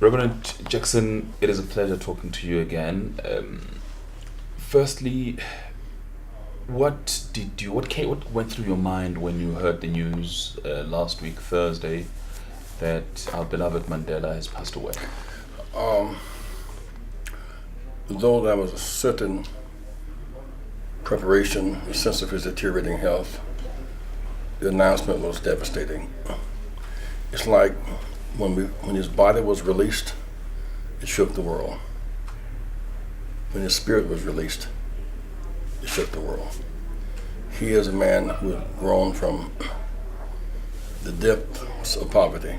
Reverend Jackson, it is a pleasure talking to you again. Firstly, what went through your mind when you heard the news last week, Thursday, that our beloved Mandela has passed away? Though there was a certain preparation, a sense of his deteriorating health, the announcement was devastating. It's like when his body was released, it shook the world. When his spirit was released, it shook the world. He is a man who had grown from the depths of poverty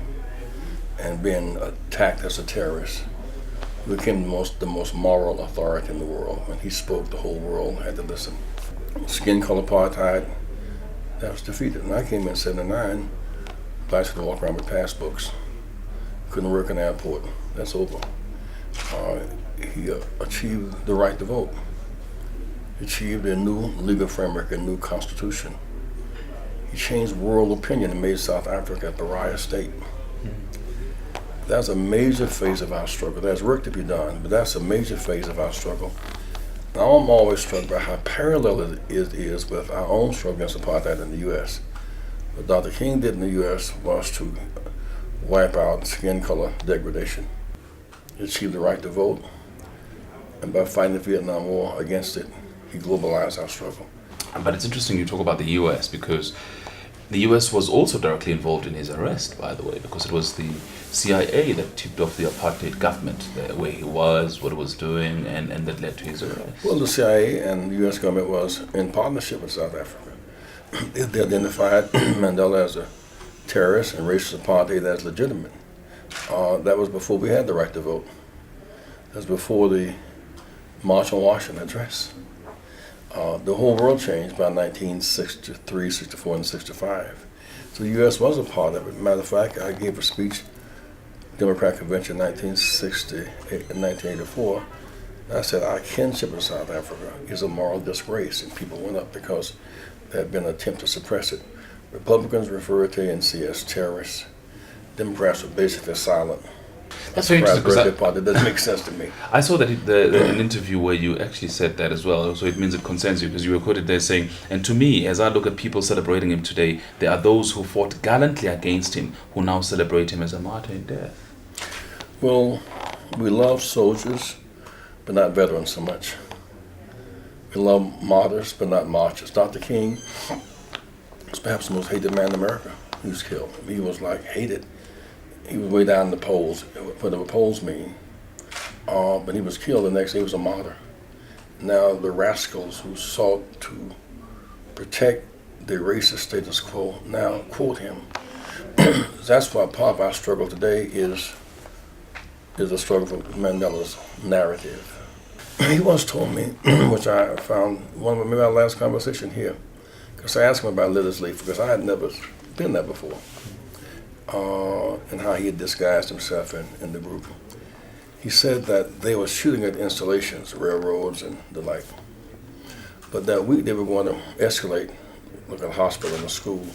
and being attacked as a terrorist. He became the most moral authority in the world. When he spoke, the whole world had to listen. Skin color apartheid, that was defeated. And I came in '79, blacks could walk around with passbooks. Couldn't work in the airport. That's over. He achieved the right to vote. He achieved a new legal framework, a new constitution. He changed world opinion and made South Africa a pariah state. That's a major phase of our struggle. There's work to be done, but that's a major phase of our struggle. Now, I'm always struck by how parallel it is with our own struggle against apartheid in the U.S. What Dr. King did in the U.S. was to wipe out skin color degradation. He achieved the right to vote, and by fighting the Vietnam War against it, he globalized our struggle. But it's interesting you talk about the U.S. because the U.S. was also directly involved in his arrest, by the way, because it was the CIA that tipped off the apartheid government, where he was, what it was doing, and that led to his arrest. Well, the CIA and the U.S. government was in partnership with South Africa. They identified Mandela as a terrorist and racist apartheid as legitimate. That was before we had the right to vote. That was before the March on Washington address. The whole world changed by 1963, 64, and 65. So the U.S. was a part of it. Matter of fact, I gave a speech at the Democratic Convention in 1968 and 1984. I said, our kinship with South Africa is a moral disgrace, and people went up because there had been an attempt to suppress it. Republicans referred to ANC as terrorists. Democrats were basically silent. That's very interesting because that doesn't make sense to me. I saw that an interview where you actually said that as well. So it means it concerns you because you were quoted there saying, and to me, as I look at people celebrating him today, there are those who fought gallantly against him who now celebrate him as a martyr in death. Well, we love soldiers, but not veterans so much. We love martyrs, but not marchers. Dr. King was perhaps the most hated man in America. He was killed. He was hated. He was way down in the polls, whatever polls mean. But he was killed the next day. He was a martyr. Now the rascals who sought to protect the racist status quo now quote him. That's why part of our struggle today is a struggle for Mandela's narrative. He once told me, which I found maybe our last conversation here, because I asked him about Litters Leaf because I had never been there before. And how he had disguised himself in the group. He said that they were shooting at installations, railroads and the like, but that week they were going to escalate, like a hospital and a school.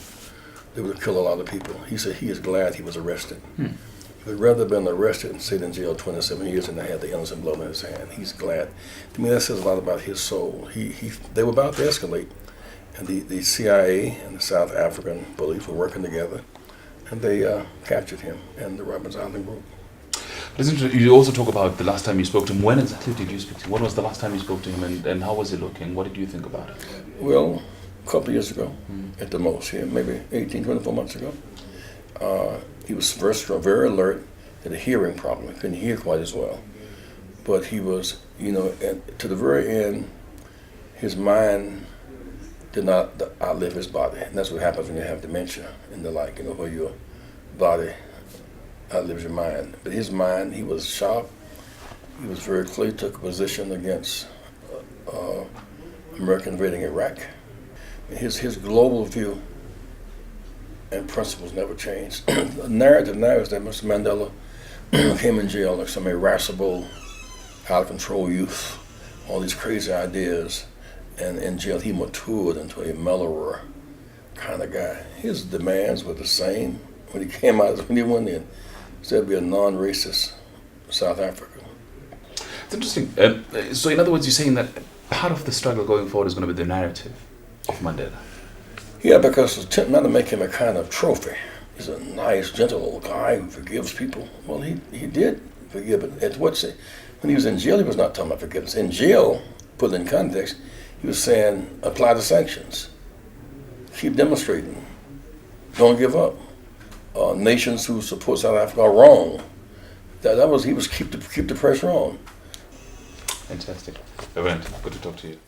They would kill a lot of people. He said he is glad he was arrested. He would rather have been arrested and sit in jail 27 years than to have the innocent blood in his hand. He's glad. To me, that says a lot about his soul. They were about to escalate, and the CIA and the South African police were working together. And they captured him and the Robbins Island group. You also talk about the last time you spoke to him. When exactly did you speak to him? When was the last time you spoke to him, and how was he looking? What did you think about it? Well, a couple of years ago, at the most, maybe 18, 24 months ago. He was first very alert, had a hearing problem. He couldn't hear quite as well. But he was, and to the very end, his mind did not outlive his body. And that's what happens when you have dementia and the like, where your body outlives your mind. But his mind, he was sharp. He was very clear, took a position against American invading Iraq. His global view and principles never changed. The narrative now is that Mr. Mandela came in jail like some irascible, out-of-control youth, all these crazy ideas. And in jail, he matured into a mellower kind of guy. His demands were the same when he came out as when he went in. He said to be a non-racist South Africa. It's interesting. So, in other words, you're saying that part of the struggle going forward is going to be the narrative of Mandela. Yeah, because it's not to make him a kind of trophy. He's a nice, gentle old guy who forgives people. Well, he did forgive it. When he was in jail, he was not talking about forgiveness. In jail, put in context, he was saying, apply the sanctions. Keep demonstrating. Don't give up. Nations who support South Africa are wrong. He was keep the pressure on. Fantastic. Reverend, good to talk to you.